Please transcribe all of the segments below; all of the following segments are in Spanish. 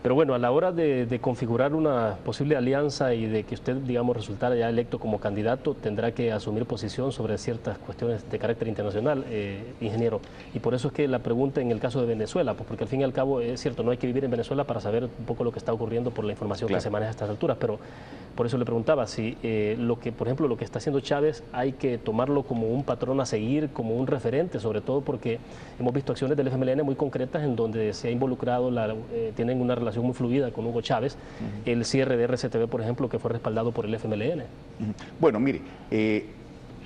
Pero bueno, a la hora de configurar una posible alianza y de que usted, digamos, resultara ya electo como candidato, tendrá que asumir posición sobre ciertas cuestiones de carácter internacional, ingeniero. Y por eso es que la pregunta en el caso de Venezuela, pues porque al fin y al cabo es cierto, no hay que vivir en Venezuela para saber un poco lo que está ocurriendo por la información que se maneja a estas alturas, pero por eso le preguntaba si lo que, por ejemplo, lo que está haciendo Chávez hay que tomarlo como un patrón a seguir, como un referente, sobre todo porque hemos visto acciones del FMLN muy concretas en donde se ha involucrado, tienen una relación muy fluida con Hugo Chávez, el cierre de RCTV, por ejemplo, que fue respaldado por el FMLN. Bueno, mire,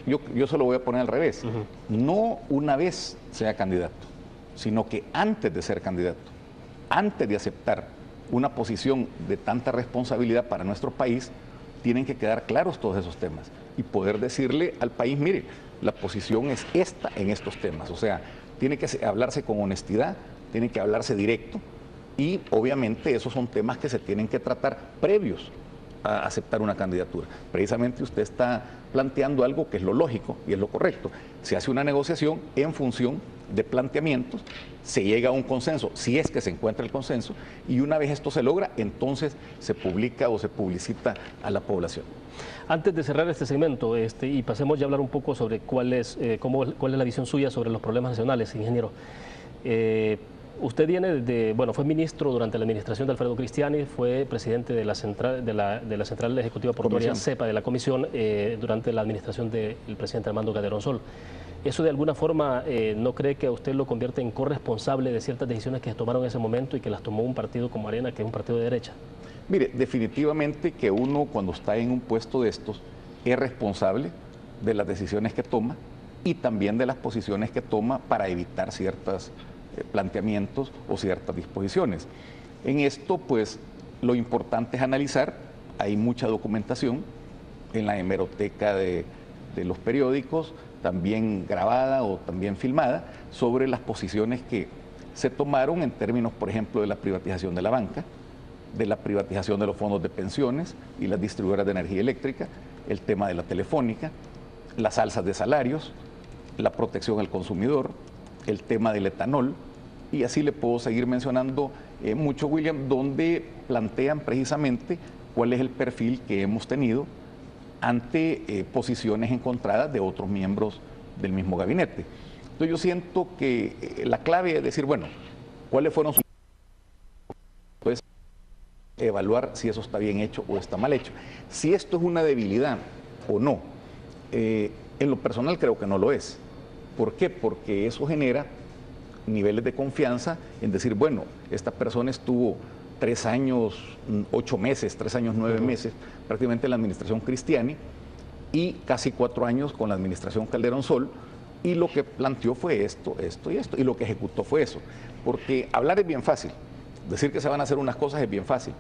yo se lo voy a poner al revés. No una vez sea candidato, sino que antes de ser candidato, antes de aceptar una posición de tanta responsabilidad para nuestro país, tienen que quedar claros todos esos temas y poder decirle al país, mire, la posición es esta en estos temas. O sea, tiene que hablarse con honestidad, tiene que hablarse directo y obviamente esos son temas que se tienen que tratar previos a aceptar una candidatura. Precisamente usted está planteando algo que es lo lógico y es lo correcto. Se hace una negociación en función de planteamientos, se llega a un consenso, si es que se encuentra el consenso, y una vez esto se logra, entonces se publica o se publicita a la población. Antes de cerrar este segmento y pasemos ya a hablar un poco sobre cuál es la visión suya sobre los problemas nacionales, ingeniero. Usted viene bueno, fue ministro durante la administración de Alfredo Cristiani, fue presidente de la Central Ejecutiva Portuaria CEPA, de la Comisión, durante la administración del presidente Armando Calderón Sol. ¿Eso de alguna forma no cree que a usted lo convierte en corresponsable de ciertas decisiones que se tomaron en ese momento y que las tomó un partido como Arena, que es un partido de derecha? Mire, definitivamente que uno cuando está en un puesto de estos es responsable de las decisiones que toma y también de las posiciones que toma para evitar ciertos planteamientos o ciertas disposiciones. En esto, pues, lo importante es analizar, hay mucha documentación en la hemeroteca de los periódicos, también grabada o también filmada, sobre las posiciones que se tomaron en términos, por ejemplo, de la privatización de la banca, de la privatización de los fondos de pensiones y las distribuidoras de energía eléctrica, el tema de la telefónica, las alzas de salarios, la protección al consumidor, el tema del etanol, y así le puedo seguir mencionando mucho, William, donde plantean precisamente cuál es el perfil que hemos tenido ante posiciones encontradas de otros miembros del mismo gabinete. Entonces yo siento que la clave es decir, bueno, ¿cuáles fueron sus... Entonces, evaluar si eso está bien hecho o está mal hecho. Si esto es una debilidad o no, en lo personal creo que no lo es. ¿Por qué? Porque eso genera niveles de confianza en decir, bueno, esta persona estuvo 3 años, 8 meses, 3 años, 9 meses, prácticamente en la administración Cristiani y casi 4 años con la administración Calderón Sol, y lo que planteó fue esto, esto y esto, y lo que ejecutó fue eso. Porque hablar es bien fácil, decir que se van a hacer unas cosas es bien fácil,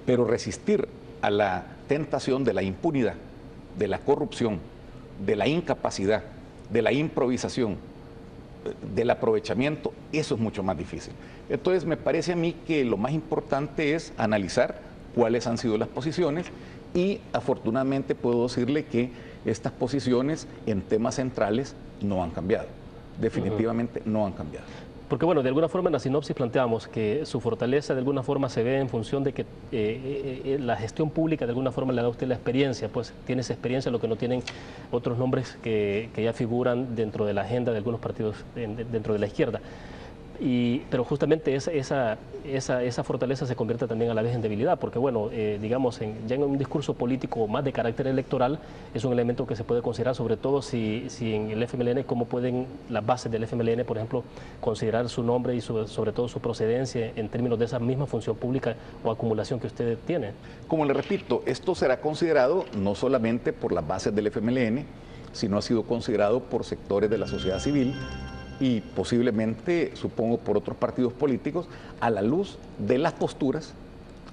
pero resistir a la tentación de la impunidad, de la corrupción, de la incapacidad, de la improvisación, del aprovechamiento, eso es mucho más difícil. Entonces me parece a mí que lo más importante es analizar cuáles han sido las posiciones y afortunadamente puedo decirle que estas posiciones en temas centrales no han cambiado, definitivamente no han cambiado. Porque bueno, de alguna forma en la sinopsis planteamos que su fortaleza de alguna forma se ve en función de que la gestión pública de alguna forma le da a usted la experiencia, pues tiene esa experiencia, lo que no tienen otros nombres que ya figuran dentro de la agenda de algunos partidos dentro de la izquierda. Pero justamente esa fortaleza se convierte también a la vez en debilidad, porque bueno, digamos, ya en un discurso político más de carácter electoral es un elemento que se puede considerar, sobre todo si en el FMLN, cómo pueden las bases del FMLN, por ejemplo, considerar su nombre y sobre todo su procedencia en términos de esa misma función pública o acumulación que usted tiene. Como le repito, esto será considerado no solamente por las bases del FMLN, sino ha sido considerado por sectores de la sociedad civil, y posiblemente, supongo, por otros partidos políticos, a la luz de las posturas,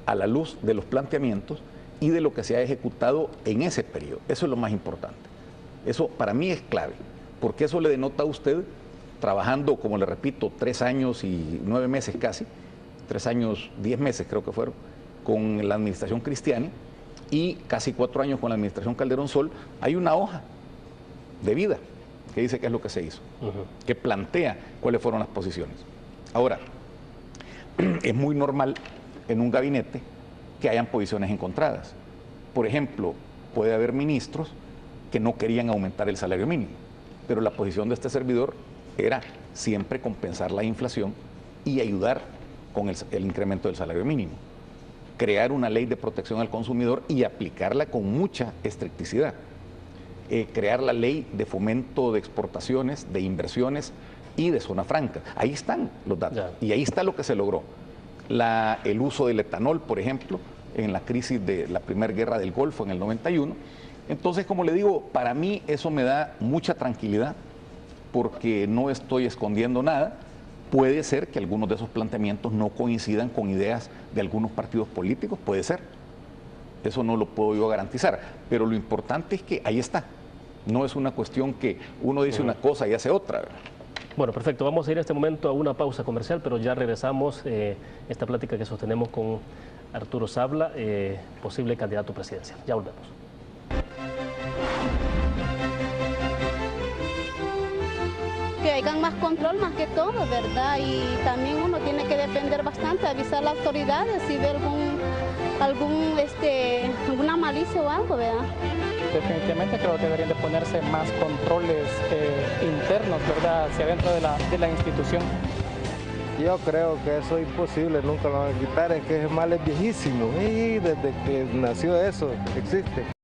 a la luz de los planteamientos y de lo que se ha ejecutado en ese periodo. Eso es lo más importante. Eso para mí es clave, porque eso le denota a usted, trabajando, como le repito, 3 años y 9 meses casi, 3 años, 10 meses creo que fueron, con la administración Cristiani y casi 4 años con la administración Calderón Sol, hay una hoja de vida que dice qué es lo que se hizo, que plantea cuáles fueron las posiciones. Ahora, es muy normal en un gabinete que hayan posiciones encontradas. Por ejemplo, puede haber ministros que no querían aumentar el salario mínimo, pero la posición de este servidor era siempre compensar la inflación y ayudar con el incremento del salario mínimo. Crear una ley de protección al consumidor y aplicarla con mucha estricticidad. Crear la ley de fomento de exportaciones, de inversiones y de zona franca. Ahí están los datos y ahí está lo que se logró. El uso del etanol, por ejemplo, en la crisis de la primera guerra del Golfo en el 91. Entonces, como le digo, para mí eso me da mucha tranquilidad porque no estoy escondiendo nada. Puede ser que algunos de esos planteamientos no coincidan con ideas de algunos partidos políticos, puede ser. Eso no lo puedo yo garantizar, pero lo importante es que ahí está. No es una cuestión que uno dice una cosa y hace otra. Bueno, perfecto. Vamos a ir en este momento a una pausa comercial, pero ya regresamos esta plática que sostenemos con Arturo Sabla, posible candidato presidencial. Ya volvemos. Que hagan más control más que todo, ¿verdad? Y también uno tiene que defender bastante, avisar a las autoridades si ve alguna malicia o algo, ¿verdad? Definitivamente creo que deberían de ponerse más controles internos, ¿verdad?, hacia dentro de la institución. Yo creo que eso es imposible, nunca lo van a quitar, es que ese mal es viejísimo y desde que nació eso existe.